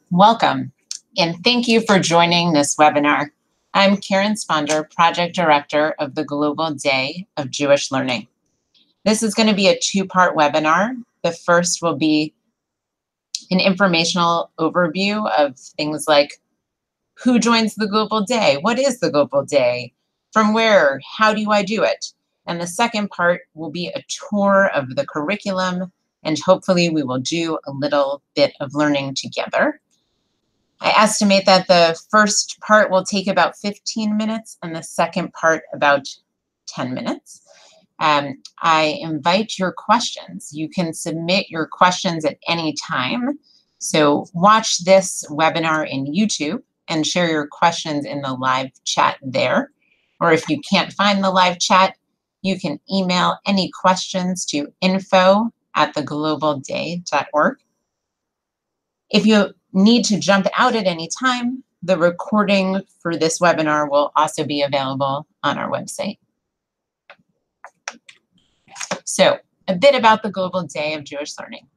Welcome, and thank you for joining this webinar. I'm Karen Sponder, Project Director of the Global Day of Jewish Learning. This is going to be a two-part webinar. The first will be an informational overview of things like who joins the Global Day, what is the Global Day, from where, how do I do it? And the second part will be a tour of the curriculum, and hopefully we will do a little bit of learning together. I estimate that the first part will take about 15 minutes and the second part about 10 minutes. I invite your questions. You can submit your questions at any time. So watch this webinar in YouTube and share your questions in the live chat there. Or if you can't find the live chat, you can email any questions to info@theglobalday.org. If you need to jump out at any time, the recording for this webinar will also be available on our website. So, a bit about the Global Day of Jewish Learning.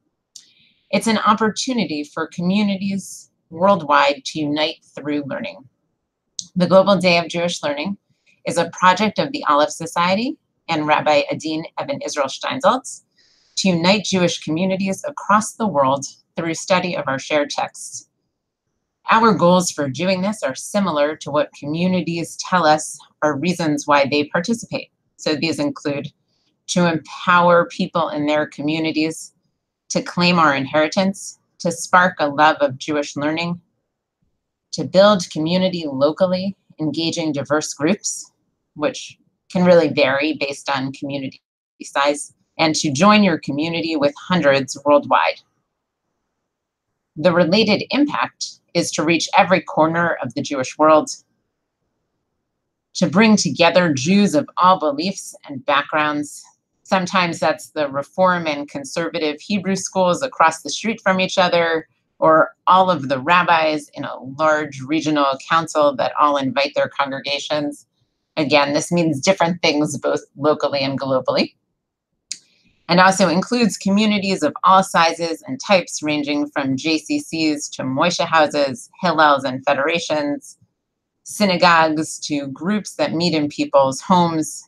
It's an opportunity for communities worldwide to unite through learning. The Global Day of Jewish Learning is a project of the Aleph Society and Rabbi Adin Eben Israel Steinsaltz to unite Jewish communities across the world through study of our shared texts. Our goals for doing this are similar to what communities tell us are reasons why they participate. So these include to empower people in their communities, to claim our inheritance, to spark a love of Jewish learning, to build community locally, engaging diverse groups, which can really vary based on community size, and to join your community with hundreds worldwide. The related impact is to reach every corner of the Jewish world, to bring together Jews of all beliefs and backgrounds. Sometimes that's the Reform and conservative Hebrew schools across the street from each other, or all of the rabbis in a large regional council that all invite their congregations. Again, this means different things both locally and globally. And also includes communities of all sizes and types, ranging from JCCs to Moishe houses, Hillels and federations, synagogues to groups that meet in people's homes.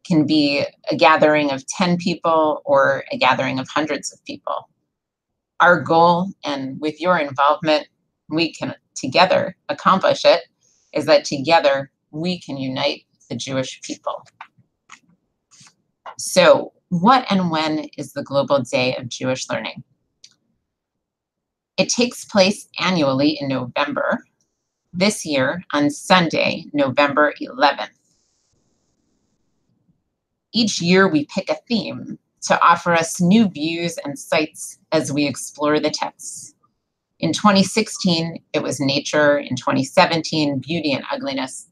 Can be a gathering of 10 people or a gathering of hundreds of people. Our goal, and with your involvement, we can together accomplish it, is that together we can unite the Jewish people. So, what and when is the Global Day of Jewish Learning? It takes place annually in November, this year on Sunday, November 11th. Each year we pick a theme to offer us new views and sights as we explore the texts. In 2016, it was nature. In 2017, beauty and ugliness.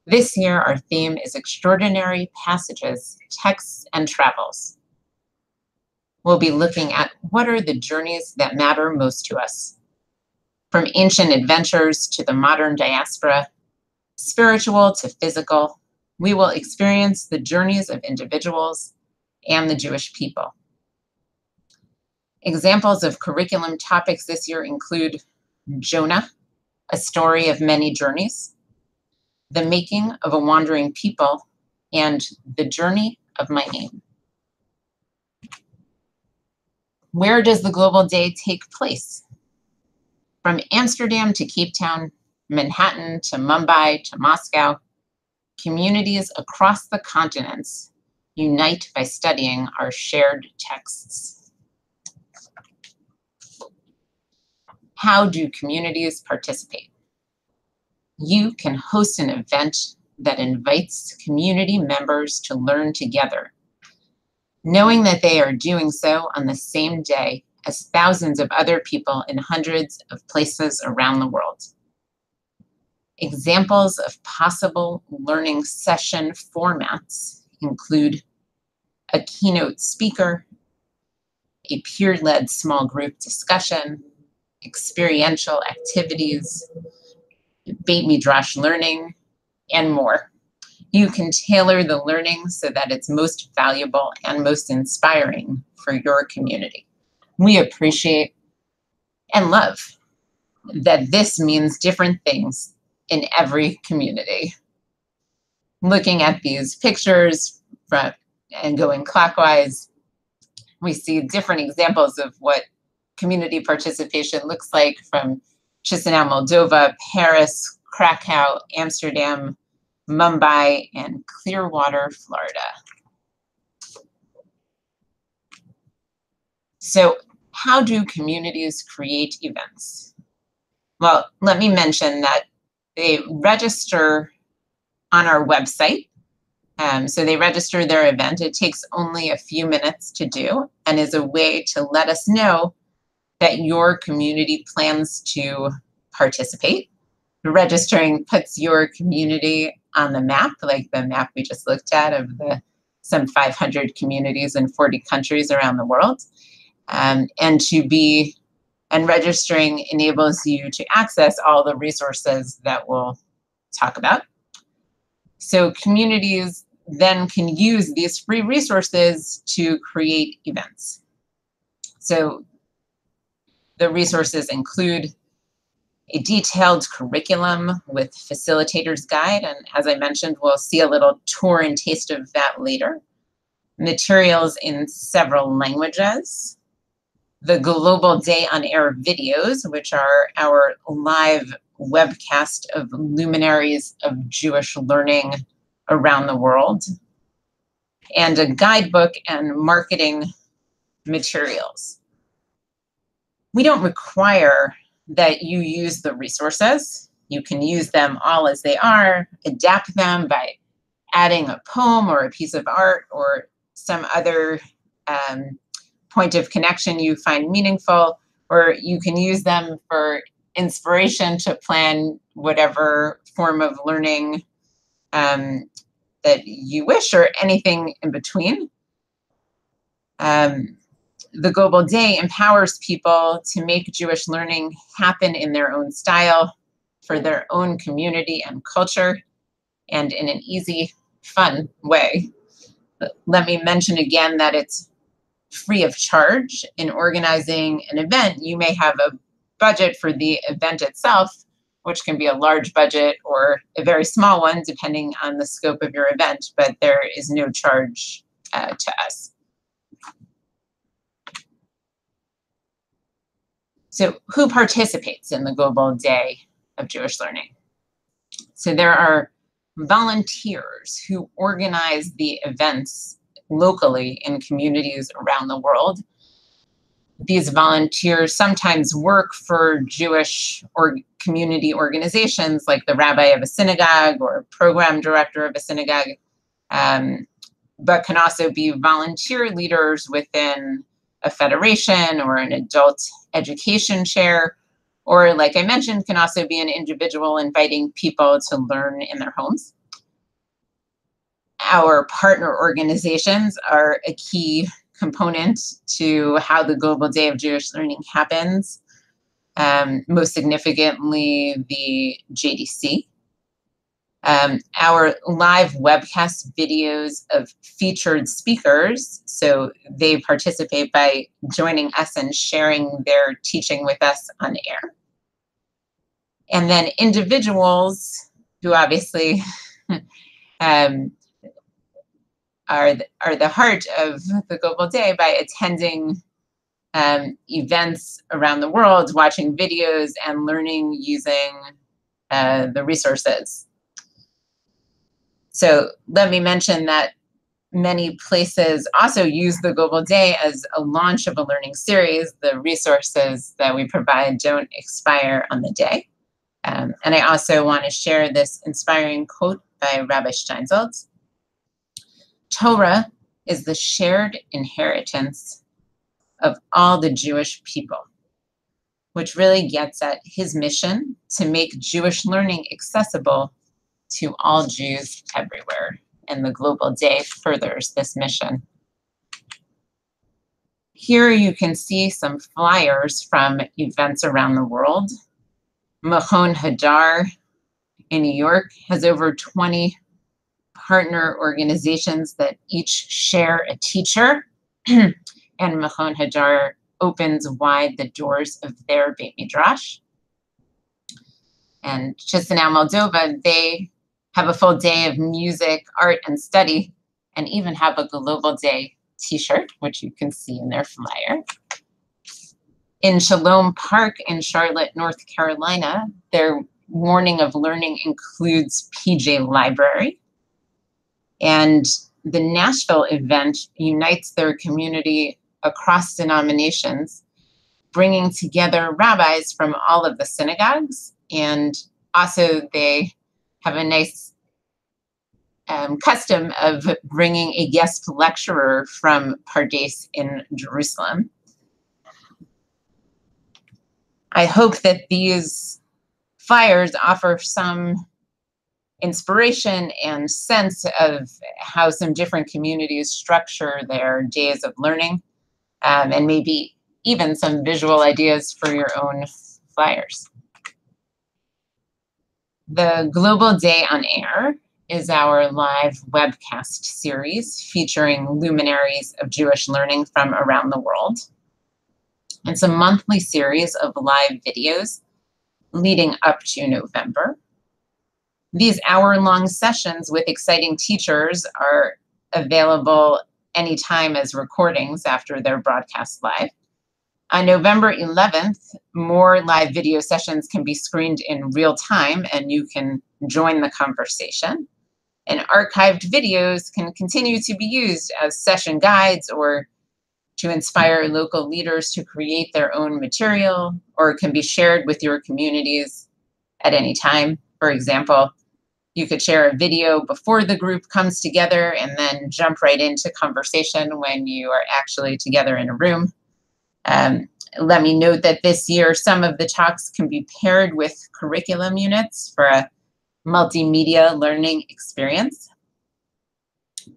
This year, our theme is extraordinary passages, texts, and travels. We'll be looking at what are the journeys that matter most to us. From ancient adventures to the modern diaspora, spiritual to physical, we will experience the journeys of individuals and the Jewish people. Examples of curriculum topics this year include Jonah, a story of many journeys, the making of a wandering people, and the journey of my name. Where does the Global Day take place? From Amsterdam to Cape Town, Manhattan to Mumbai to Moscow, communities across the continents unite by studying our shared texts. How do communities participate? You can host an event that invites community members to learn together, knowing that they are doing so on the same day as thousands of other people in hundreds of places around the world. Examples of possible learning session formats include a keynote speaker, a peer-led small group discussion, experiential activities, Beit Midrash learning, and more. You can tailor the learning so that it's most valuable and most inspiring for your community. We appreciate and love that this means different things in every community. Looking at these pictures and going clockwise, we see different examples of what community participation looks like from Chisinau, Moldova, Paris, Krakow, Amsterdam, Mumbai, and Clearwater, Florida. So how do communities create events? Well, let me mention that they register on our website. So they register their event. It takes only a few minutes to do and is a way to let us know that your community plans to participate. Registering puts your community on the map, like the map we just looked at of the some 500 communities in 40 countries around the world. And registering enables you to access all the resources that we'll talk about. So communities then can use these free resources to create events. So the resources include a detailed curriculum with facilitator's guide, and as I mentioned, we'll see a little tour and taste of that later. Materials in several languages. The Global Day on Air videos, which are our live webcast of luminaries of Jewish learning around the world, and a guidebook and marketing materials. We don't require that you use the resources. You can use them all as they are, adapt them by adding a poem or a piece of art or some other point of connection you find meaningful, or you can use them for inspiration to plan whatever form of learning that you wish, or anything in between. The Global Day empowers people to make Jewish learning happen in their own style, for their own community and culture, and in an easy, fun way. Let me mention again that it's free of charge. In organizing an event, you may have a budget for the event itself, which can be a large budget or a very small one, depending on the scope of your event, but there is no charge to us. So who participates in the Global Day of Jewish Learning? So there are volunteers who organize the events locally in communities around the world. These volunteers sometimes work for Jewish or community organizations like the rabbi of a synagogue or program director of a synagogue, but can also be volunteer leaders within a federation or an adult education chair, or like I mentioned, can also be an individual inviting people to learn in their homes. Our partner organizations are a key component to how the Global Day of Jewish Learning happens. Most significantly, the JDC. Our live webcast videos of featured speakers, so they participate by joining us and sharing their teaching with us on air. And then individuals who obviously are the heart of the Global Day by attending events around the world, watching videos, and learning using the resources. So let me mention that many places also use the Global Day as a launch of a learning series. The resources that we provide don't expire on the day. And I also want to share this inspiring quote by Rabbi Steinsaltz. Torah is the shared inheritance of all the Jewish people, which really gets at his mission to make Jewish learning accessible to all Jews everywhere. And the Global Day furthers this mission. Here you can see some flyers from events around the world. Machon Hadar in New York has over 20 partner organizations that each share a teacher, and Machon Hadar opens wide the doors of their Beit Midrash. And Chisinau, Moldova, they have a full day of music, art, and study, and even have a Global Day t-shirt, which you can see in their flyer. In Shalom Park in Charlotte, North Carolina, their morning of learning includes PJ Library. And the Nashville event unites their community across denominations, bringing together rabbis from all of the synagogues. And also they have a nice custom of bringing a guest lecturer from Pardes in Jerusalem. I hope that these flyers offer some inspiration and sense of how some different communities structure their days of learning, and maybe even some visual ideas for your own flyers. The Global Day on Air is our live webcast series featuring luminaries of Jewish learning from around the world. It's a monthly series of live videos leading up to November. These hour-long sessions with exciting teachers are available anytime as recordings after they're broadcast live. On November 11th, more live video sessions can be screened in real time and you can join the conversation. And archived videos can continue to be used as session guides or to inspire local leaders to create their own material, or can be shared with your communities at any time. For example, you could share a video before the group comes together and then jump right into conversation when you are actually together in a room. Let me note that this year, some of the talks can be paired with curriculum units for a multimedia learning experience.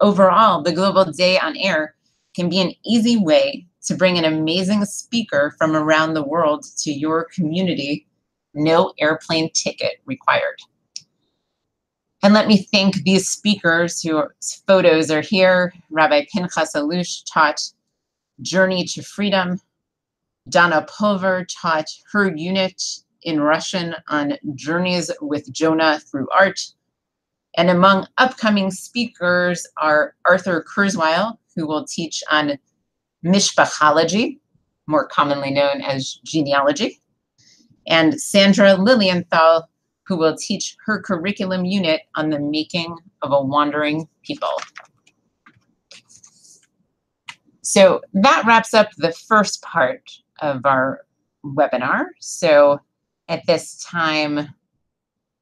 Overall, the Global Day on Air can be an easy way to bring an amazing speaker from around the world to your community, no airplane ticket required. And let me thank these speakers whose photos are here. Rabbi Pinchas Alush taught Journey to Freedom. Donna Pulver taught her unit in Russian on Journeys with Jonah through art. And among upcoming speakers are Arthur Kurzweil, who will teach on mishpachology, more commonly known as genealogy, and Sandra Lilienthal, who will teach her curriculum unit on the making of a wandering people. So that wraps up the first part of our webinar. So at this time,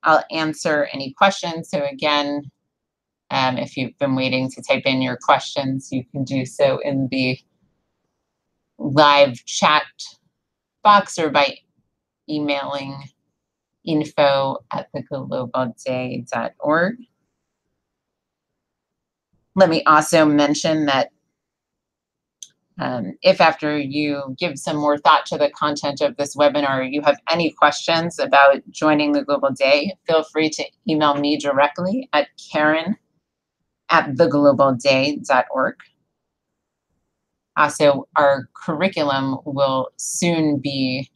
I'll answer any questions. So again, if you've been waiting to type in your questions, you can do so in the live chat box or by emailing info@theglobalday.org. Let me also mention that if after you give some more thought to the content of this webinar, you have any questions about joining the Global Day, feel free to email me directly at karen@theglobalday.org. Also, our curriculum will soon be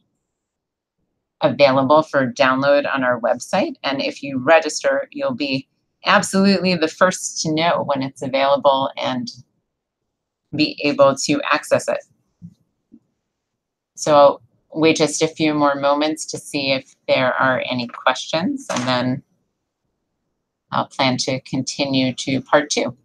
available for download on our website. And if you register, you'll be absolutely the first to know when it's available and be able to access it. So I'll wait just a few more moments to see if there are any questions, and then I'll plan to continue to part 2.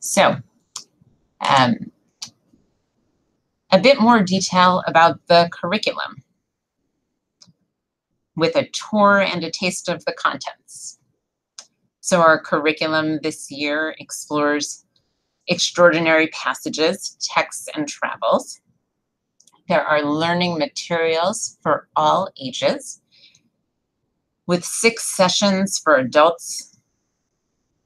So, a bit more detail about the curriculum with a tour and a taste of the contents. So our curriculum this year explores extraordinary passages, texts, and travels. There are learning materials for all ages, with 6 sessions for adults,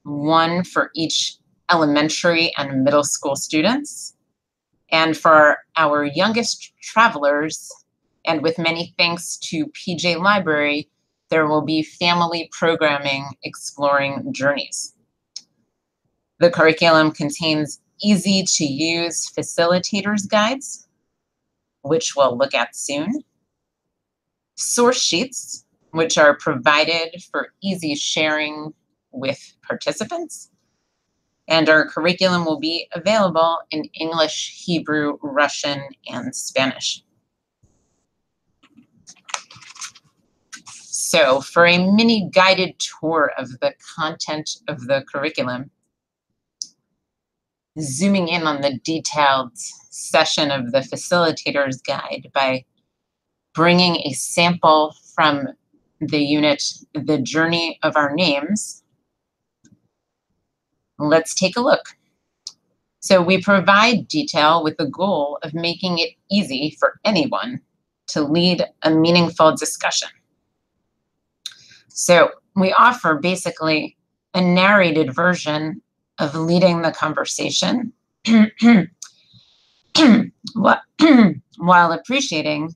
1 for each elementary and middle school students. And for our youngest travelers, and with many thanks to PJ Library, there will be family programming exploring journeys. The curriculum contains easy-to-use facilitators guides, which we'll look at soon, source sheets, which are provided for easy sharing with participants, and our curriculum will be available in English, Hebrew, Russian, and Spanish. So for a mini guided tour of the content of the curriculum, zooming in on the detailed session of the facilitator's guide by bringing a sample from the unit, The Journey of Our Names. Let's take a look. So we provide detail with the goal of making it easy for anyone to lead a meaningful discussion. So we offer basically a narrated version of leading the conversation while appreciating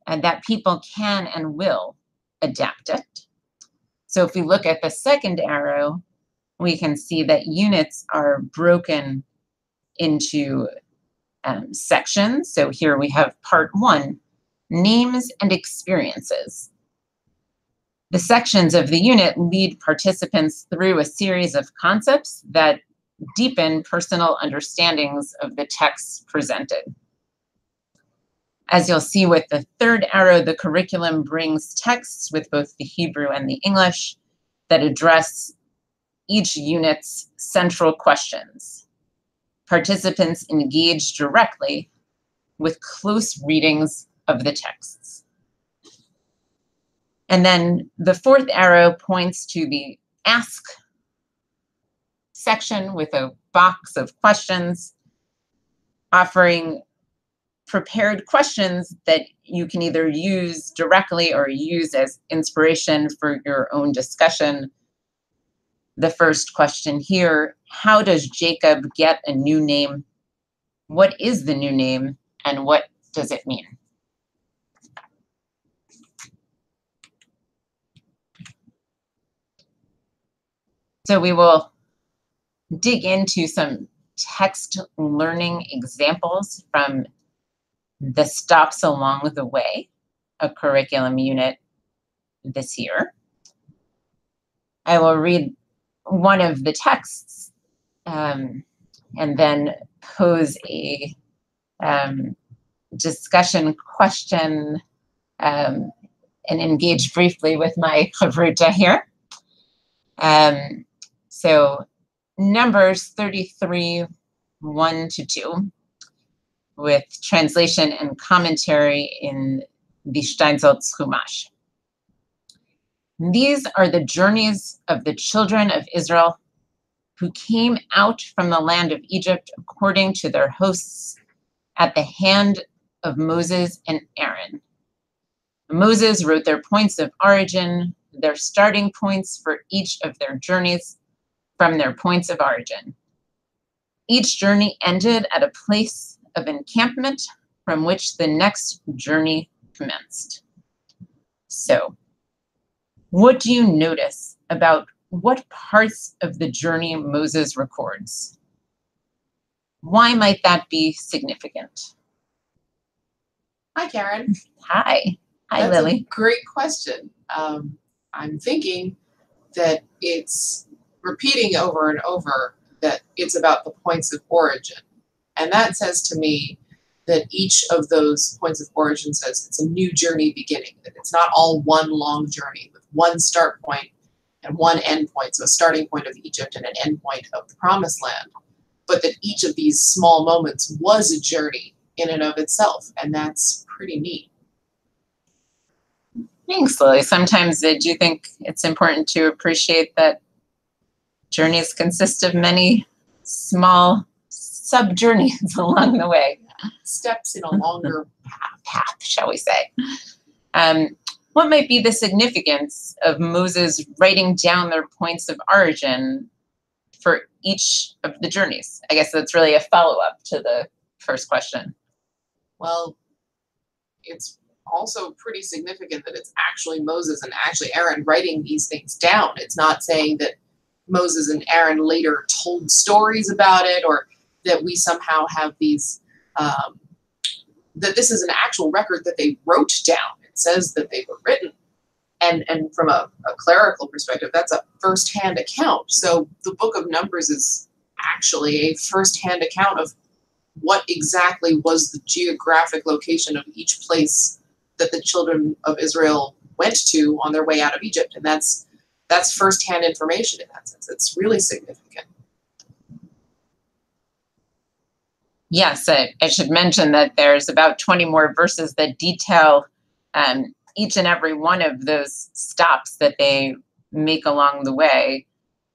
that people can and will adapt it. So if we look at the second arrow, we can see that units are broken into sections. So here we have part 1, names and experiences. The sections of the unit lead participants through a series of concepts that deepen personal understandings of the texts presented. As you'll see with the third arrow, the curriculum brings texts with both the Hebrew and the English that address each unit's central questions. Participants engage directly with close readings of the texts. And then the fourth arrow points to the Ask section with a box of questions, offering prepared questions that you can either use directly or use as inspiration for your own discussion. The first question here, how does Jacob get a new name? What is the new name and what does it mean? So we will dig into some text learning examples from the Stops Along the Way, a curriculum unit this year. I will read one of the texts and then pose a discussion question and engage briefly with my chavruta here. So Numbers 33, 1-2, with translation and commentary in the Steinsaltz Chumash. These are the journeys of the children of Israel who came out from the land of Egypt according to their hosts at the hand of Moses and Aaron. Moses wrote their points of origin, their starting points for each of their journeys from their points of origin. Each journey ended at a place of encampment from which the next journey commenced. So, what do you notice about what parts of the journey Moses records? Why might that be significant? Hi, Karen. Hi. Hi, That's Lily. a great question. I'm thinking that it's repeating over and over that it's about the points of origin. And that says to me that each of those points of origin says it's a new journey beginning, that it's not all one long journey with one start point and one end point, so a starting point of Egypt and an end point of the Promised Land, but that each of these small moments was a journey in and of itself, and that's pretty neat. Thanks, Lily. Sometimes do you think it's important to appreciate that journeys consist of many small sub-journeys along the way? Steps in a longer path, shall we say. What might be the significance of Moses writing down their points of origin for each of the journeys? I guess that's really a follow-up to the first question. Well, it's also pretty significant that it's actually Moses and actually Aaron writing these things down. It's not saying that Moses and Aaron later told stories about it, or that we somehow have these, that this is an actual record that they wrote down. It says that they were written. And from a clerical perspective, that's a first-hand account. So the book of Numbers is actually a first-hand account of what exactly was the geographic location of each place that the children of Israel went to on their way out of Egypt. And that's first-hand information in that sense. It's really significant. Yes, I should mention that there's about 20 more verses that detail each and every one of those stops that they make along the way.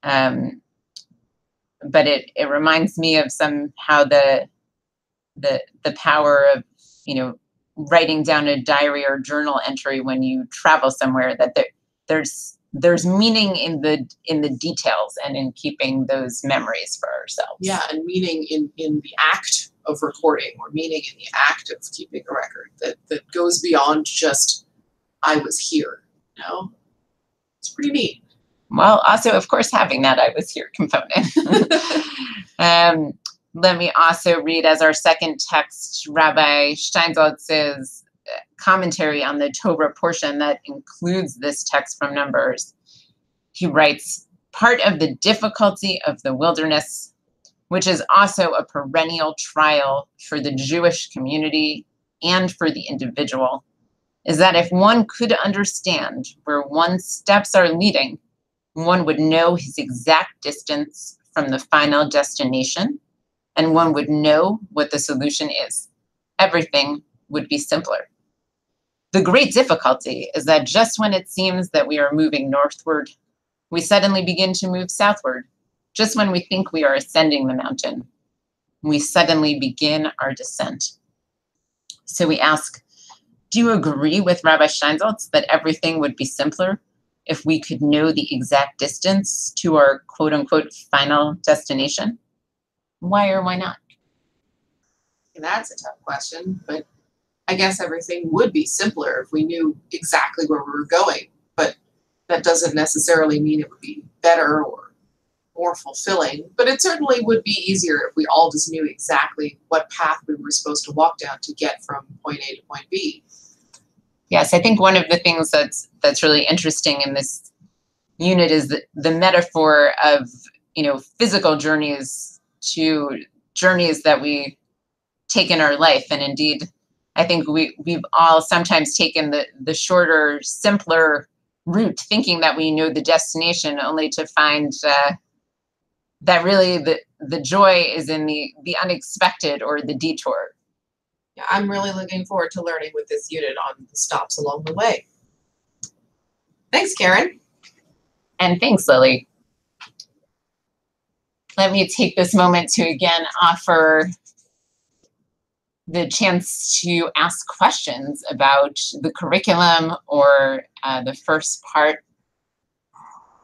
But it reminds me of somehow the power of, writing down a diary or journal entry when you travel somewhere, that there's meaning in the details and in keeping those memories for ourselves. Yeah, and meaning in the act of recording, or meaning in the act of keeping a record that goes beyond just I was here. It's pretty neat. Well, also, of course, having that I was here component. Let me also read as our second text Rabbi Steinsaltz's commentary on the Torah portion that includes this text from Numbers. He writes, part of the difficulty of the wilderness, which is also a perennial trial for the Jewish community and for the individual, is that if one could understand where one's steps are leading, one would know his exact distance from the final destination, and one would know what the solution is. Everything would be simpler. The great difficulty is that just when it seems that we are moving northward, we suddenly begin to move southward. Just when we think we are ascending the mountain, we suddenly begin our descent. So we ask, do you agree with Rabbi Steinsaltz that everything would be simpler if we could know the exact distance to our quote unquote final destination? Why or why not? And that's a tough question, but I guess everything would be simpler if we knew exactly where we were going. But that doesn't necessarily mean it would be better or more fulfilling. But it certainly would be easier if we all just knew exactly what path we were supposed to walk down to get from point A to point B. Yes, I think one of the things that's really interesting in this unit is the metaphor of physical journeys to journeys that we take in our life. And indeed, I think we've all sometimes taken the shorter, simpler route, thinking that we know the destination, only to find that really the joy is in the unexpected or the detour. Yeah, I'm really looking forward to learning with this unit on the stops along the way. Thanks, Karen. And thanks, Lily. Let me take this moment to again offer the chance to ask questions about the curriculum or the first part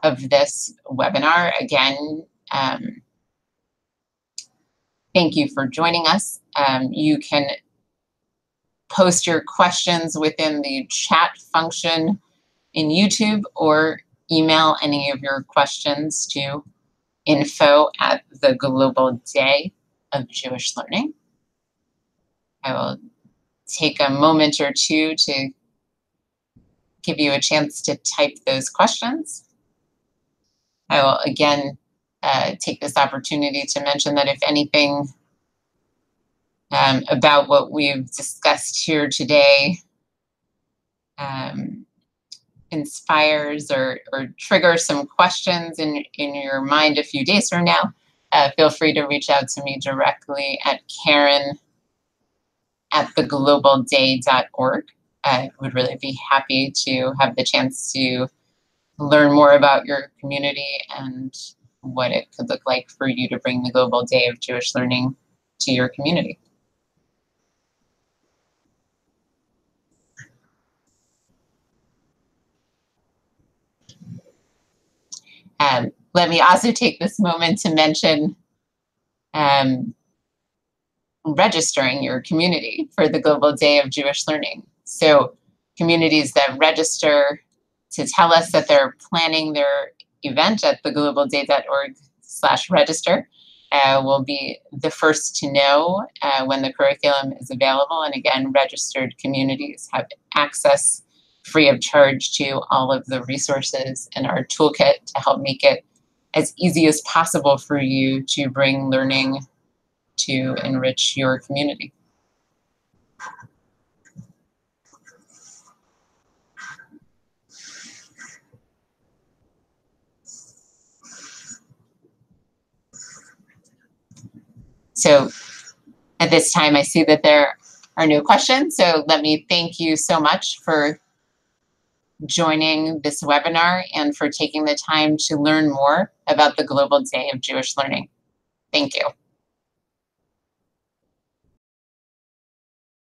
of this webinar. Again, thank you for joining us. You can post your questions within the chat function in YouTube, or email any of your questions to info@ the Global Day of Jewish Learning. I will take a moment or two to give you a chance to type those questions. I will again take this opportunity to mention that if anything about what we've discussed here today inspires or triggers some questions in your mind a few days from now, feel free to reach out to me directly at Karen@theglobalday.org. I would really be happy to have the chance to learn more about your community and what it could look like for you to bring the Global Day of Jewish Learning to your community. Let me also take this moment to mention registering your community for the Global Day of Jewish Learning. So communities that register to tell us that they're planning their event at theglobalday.org/register will be the first to know when the curriculum is available. And again, registered communities have access free of charge to all of the resources in our toolkit to help make it as easy as possible for you to bring learning to enrich your community. So at this time, I see that there are no questions. So let me thank you so much for joining this webinar and for taking the time to learn more about the Global Day of Jewish Learning. Thank you.